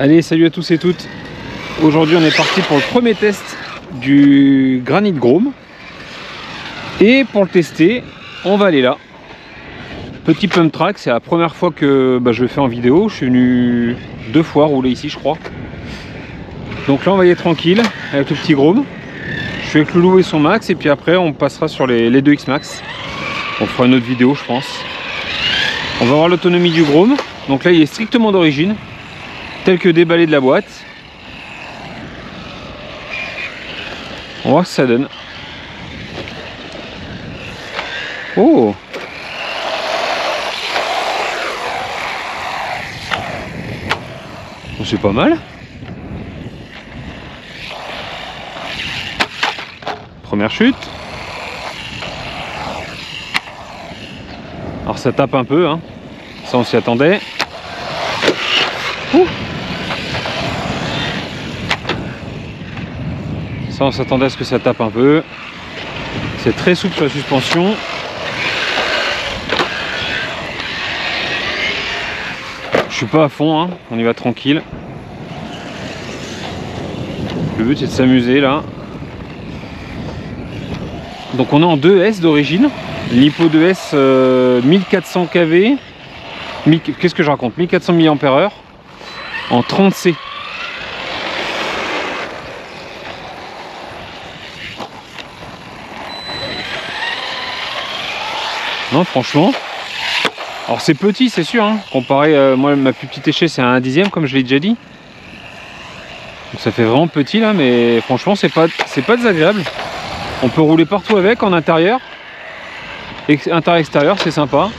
Allez, salut à tous et toutes. Aujourd'hui on est parti pour le premier test du Granite Chrome. Et pour le tester, on va aller là. Petit pump track, c'est la première fois que je le fais en vidéo. Je suis venu 2 fois rouler ici je crois. Donc là on va y aller tranquille avec le petit Chrome. Je suis avec Loulou et son Max et puis après on passera sur les 2X Max. On fera une autre vidéo je pense. On va voir l'autonomie du Chrome. Donc là il est strictement d'origine, tel que déballé de la boîte. On va voir ce que ça donne. Oh! C'est pas mal. Première chute. Alors ça tape un peu, hein. Ça on s'y attendait. Ouh. Ça on s'attendait à ce que ça tape un peu. C'est très souple sur la suspension. Je suis pas à fond, hein. On y va tranquille. Le but c'est de s'amuser là. Donc on est en 2S d'origine. L'Hippo 2S 1400 kV. Qu'est-ce que je raconte, 1400 mAh en 30C. Non franchement, alors c'est petit c'est sûr, hein. Comparé, moi ma plus petite échelle c'est un 1/10 comme je l'ai déjà dit. Donc ça fait vraiment petit là, mais franchement c'est pas désagréable. On peut rouler partout avec, en intérieur. Intérieur-extérieur c'est sympa.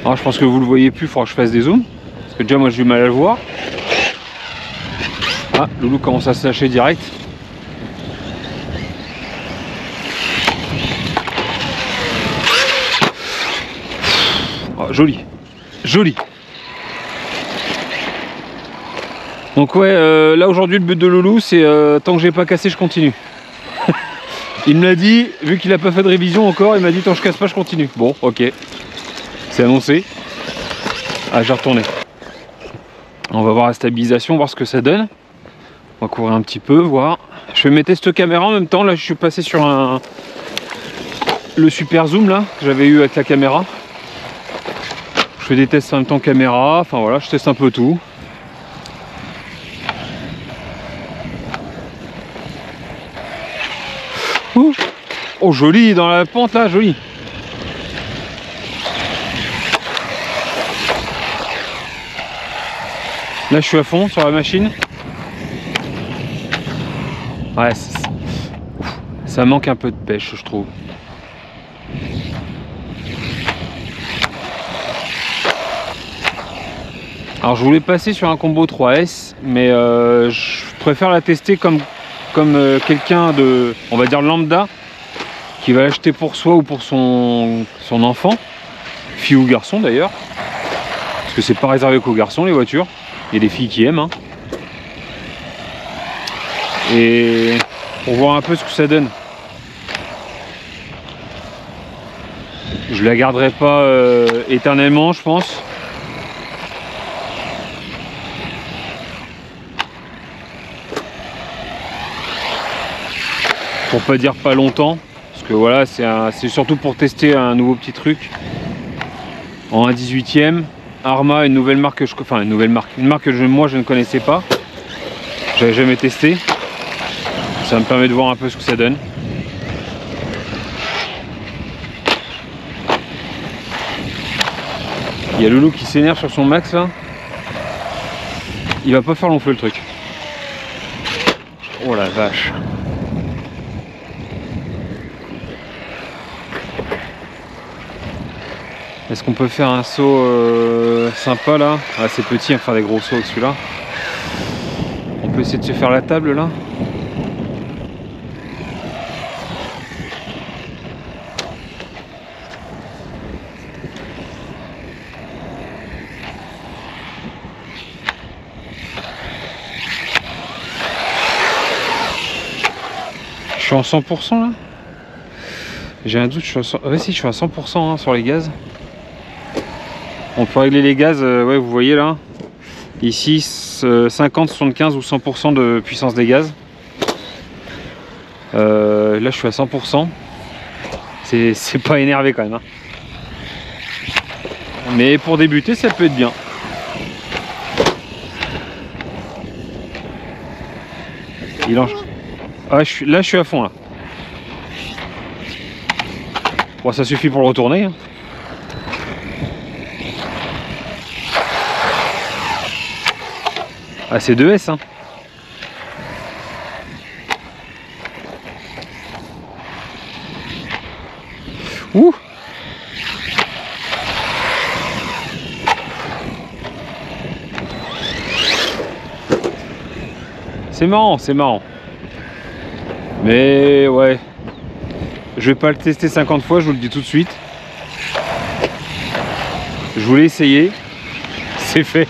Alors je pense que vous le voyez plus, il faudra que je fasse des zooms. Parce que déjà moi j'ai du mal à le voir. Ah, Loulou commence à se lâcher direct. Oh, joli, joli. Donc ouais, là aujourd'hui le but de Loulou c'est tant que j'ai pas cassé je continue. Il me l'a dit, vu qu'il a pas fait de révision encore, il m'a dit tant que je casse pas je continue. Bon ok, c'est annoncé. Ah j'ai retourné. On va voir la stabilisation, voir ce que ça donne. On va courir un petit peu, voir. Je fais mes tests caméra en même temps, là je suis passé sur le super zoom là, que j'avais eu avec la caméra. Je fais des tests en même temps caméra, enfin voilà, je teste un peu tout. Ouh. Oh joli dans la pente là, joli. Là je suis à fond sur la machine. Ouais, ça manque un peu de pêche je trouve. Alors je voulais passer sur un combo 3S, mais je préfère la tester comme quelqu'un de, on va dire lambda, qui va l'acheter pour soi ou pour son enfant, fille ou garçon d'ailleurs, parce que c'est pas réservé qu'aux garçons les voitures, il y a des filles qui aiment, hein. Et pour voir un peu ce que ça donne. Je la garderai pas éternellement je pense. Pour pas dire pas longtemps, parce que voilà c'est surtout pour tester un nouveau petit truc en 1/18e. Arma, une nouvelle marque que une marque que moi je ne connaissais pas, j'avais jamais testé. Ça me permet de voir un peu ce que ça donne. Il y a Loulou qui s'énerve sur son Max là. Il va pas faire long feu le truc. Oh la vache. Est-ce qu'on peut faire un saut sympa là? Ah c'est petit, on va faire des gros sauts avec celui-là. On peut essayer de se faire la table là. Je suis en 100% là? J'ai un doute, je suis à 100%. Ouais, si, je suis à 100% hein, sur les gaz. On peut régler les gaz, ouais, vous voyez là. Ici 50, 75 ou 100% de puissance des gaz. Là je suis à 100%. C'est pas énervé quand même, hein. Mais pour débuter ça peut être bien. Ah, là je suis à fond là. Bon, ça suffit pour le retourner, hein. Ah, c'est 2S, hein. Ouh. C'est marrant, c'est marrant. Mais ouais, je vais pas le tester 50 fois, je vous le dis tout de suite. Je voulais essayer, c'est fait.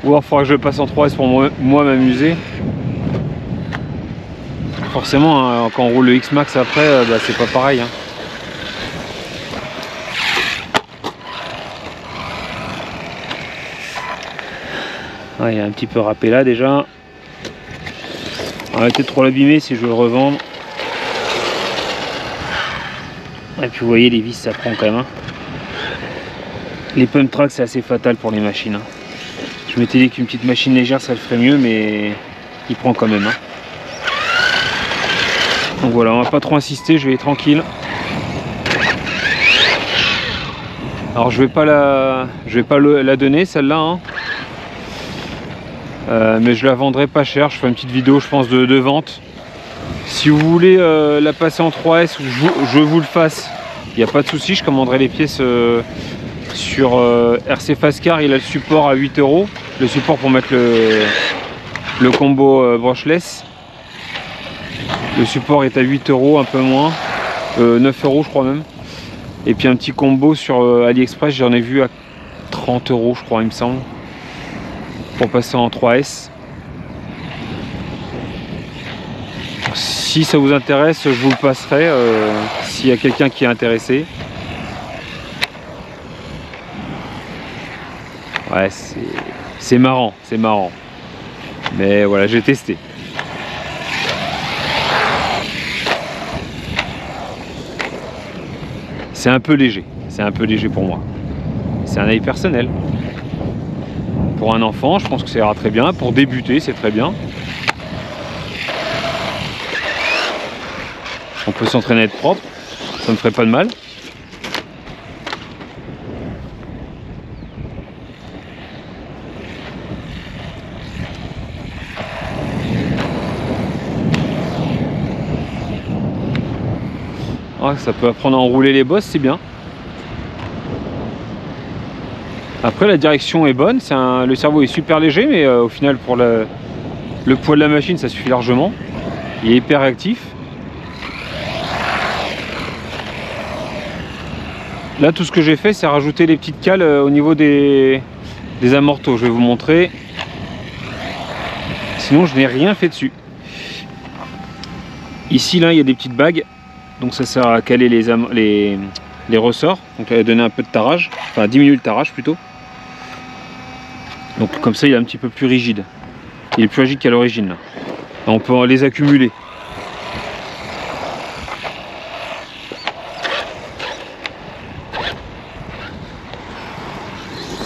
Ou alors il faudra que je le passe en 3S pour moi m'amuser. Forcément, hein, quand on roule le X-Max après, bah, c'est pas pareil, hein. Ah, il est un petit peu râpé là déjà. Arrêtez de trop l'abîmer si je veux le revendre. Et puis vous voyez, les vis ça prend quand même, hein. Les pump tracks c'est assez fatal pour les machines, hein. Je m'étais dit qu'une petite machine légère ça le ferait mieux, mais il prend quand même, hein. Donc voilà, on va pas trop insister, je vais aller tranquille. Alors je vais pas la donner celle-là, hein. Mais je la vendrai pas cher, je ferai une petite vidéo je pense de vente. Si vous voulez la passer en 3S ou je vous le fasse, il n'y a pas de souci, je commanderai les pièces sur RC Fastcar. Il a le support à 8 €, le support pour mettre le combo brushless. Le support est à 8 €, un peu moins, 9 € je crois même. Et puis un petit combo sur AliExpress, j'en ai vu à 30 € je crois il me semble, pour passer en 3S. Si ça vous intéresse, je vous le passerai s'il y a quelqu'un qui est intéressé. Ouais, c'est marrant, c'est marrant. Mais voilà, j'ai testé. C'est un peu léger pour moi. C'est un avis personnel. Pour un enfant, je pense que ça ira très bien. Pour débuter, c'est très bien. On peut s'entraîner à être propre, ça me ferait pas de mal. Ah, ça peut apprendre à enrouler les bosses, c'est bien. Après la direction est bonne, le cerveau est super léger, mais au final pour le poids de la machine ça suffit largement. Il est hyper réactif. Là tout ce que j'ai fait c'est rajouter les petites cales au niveau des amortos. Je vais vous montrer. Sinon je n'ai rien fait dessus. Ici là il y a des petites bagues. Donc ça sert à caler les ressorts. Donc à donner un peu de tarage. Enfin diminuer le tarage plutôt. Donc comme ça il est un petit peu plus rigide. Il est plus rigide qu'à l'origine là. On peut les accumuler.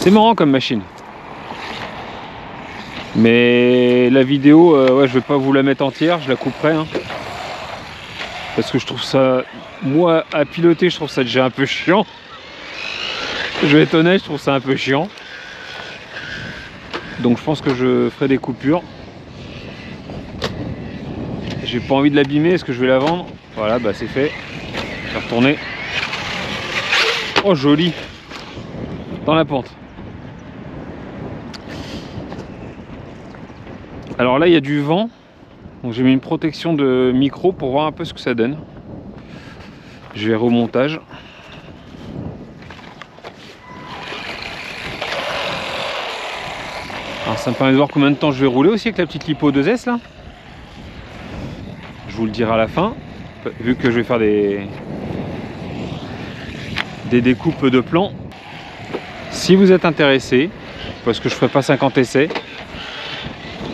C'est marrant comme machine. Mais la vidéo, ouais, je vais pas vous la mettre entière, je la couperai, hein. Parce que je trouve ça, moi à piloter, je trouve ça déjà un peu chiant. Je vais être honnête, je trouve ça un peu chiant. Donc je pense que je ferai des coupures. J'ai pas envie de l'abîmer, est-ce que je vais la vendre? Voilà, bah c'est fait. Je vais retourner. Oh joli. Dans la pente. Alors là il y a du vent, donc j'ai mis une protection de micro pour voir un peu ce que ça donne. Je vais au montage. Alors ça me permet de voir combien de temps je vais rouler aussi avec la petite Lipo 2S là. Je vous le dirai à la fin, vu que je vais faire des découpes de plans. Si vous êtes intéressé, parce que je ferai pas 50 essais.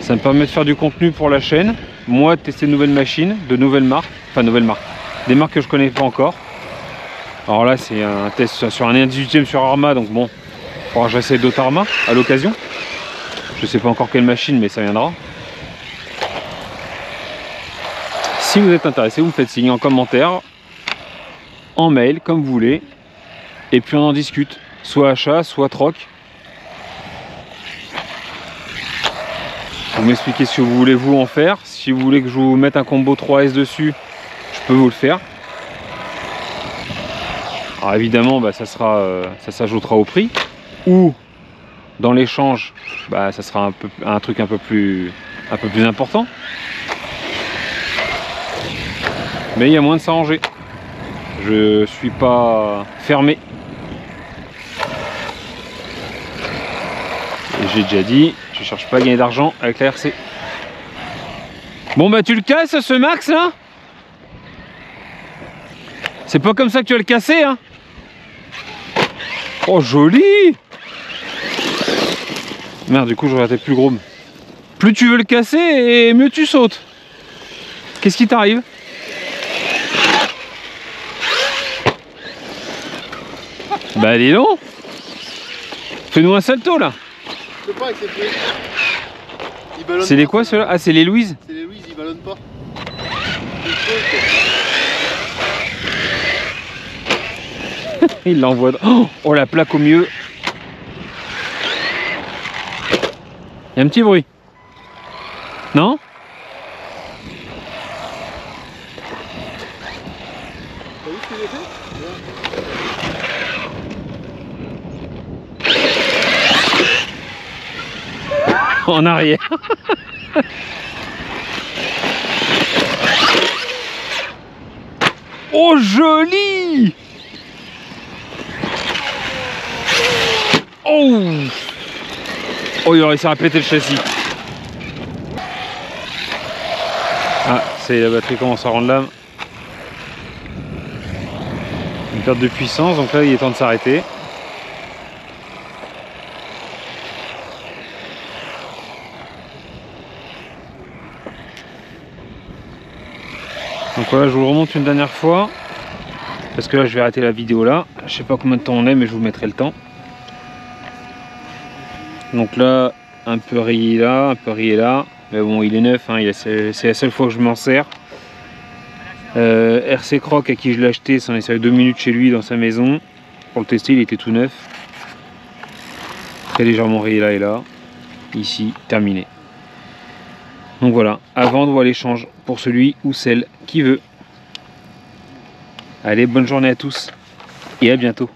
Ça me permet de faire du contenu pour la chaîne, moi de tester de nouvelles machines, de nouvelles marques, enfin nouvelles marques, des marques que je connais pas encore. Alors là c'est un test sur un 1/18e sur Arma, donc bon, il faudra que j'essaie d'autres Arma à l'occasion. Je sais pas encore quelle machine, mais ça viendra. Si vous êtes intéressé, vous me faites signe en commentaire, en mail, comme vous voulez, et puis on en discute, soit achat, soit troc. Vous m'expliquez ce que vous voulez vous en faire. Si vous voulez que je vous mette un combo 3S dessus, je peux vous le faire. Alors évidemment, bah, ça s'ajoutera au prix. Ou dans l'échange, bah, ça sera un truc un peu plus important. Mais il y a moyen de s'arranger. Je suis pas fermé. Et j'ai déjà dit, je cherche pas à gagner d'argent avec la RC. Bon bah tu le casses ce max là? C'est pas comme ça que tu vas le casser hein? Oh joli! Merde, du coup j'aurais été plus gros. Plus tu veux le casser et mieux tu sautes. Qu'est-ce qui t'arrive? Bah dis donc! Fais-nous un salto là! Je peux pas accepter. C'est les quoi ceux-là? Ah c'est les Louise? C'est les Louise, ils ballonnent pas. Il l'envoie. Oh la plaque au milieu! Il y a un petit bruit. Non? T'as vu ce que j'ai fait? En arrière. Oh joli! Oh! Oh il a réussi à péter le châssis. Ah, c'est la batterie commence à rendre l'âme. Une perte de puissance, donc là il est temps de s'arrêter. Donc voilà, je vous le remonte une dernière fois. Parce que là je vais arrêter la vidéo là. Je sais pas combien de temps on est, mais je vous mettrai le temps. Donc là, un peu rayé là, un peu rayé là. Mais bon, il est neuf, hein, c'est la seule fois que je m'en sers. RC Croc à qui je l'ai acheté, s'en est servi 2 minutes chez lui dans sa maison. Pour le tester, il était tout neuf. Très légèrement rayé là et là. Ici, terminé. Donc voilà, à vendre ou à l'échange pour celui ou celle qui veut. Allez, bonne journée à tous et à bientôt.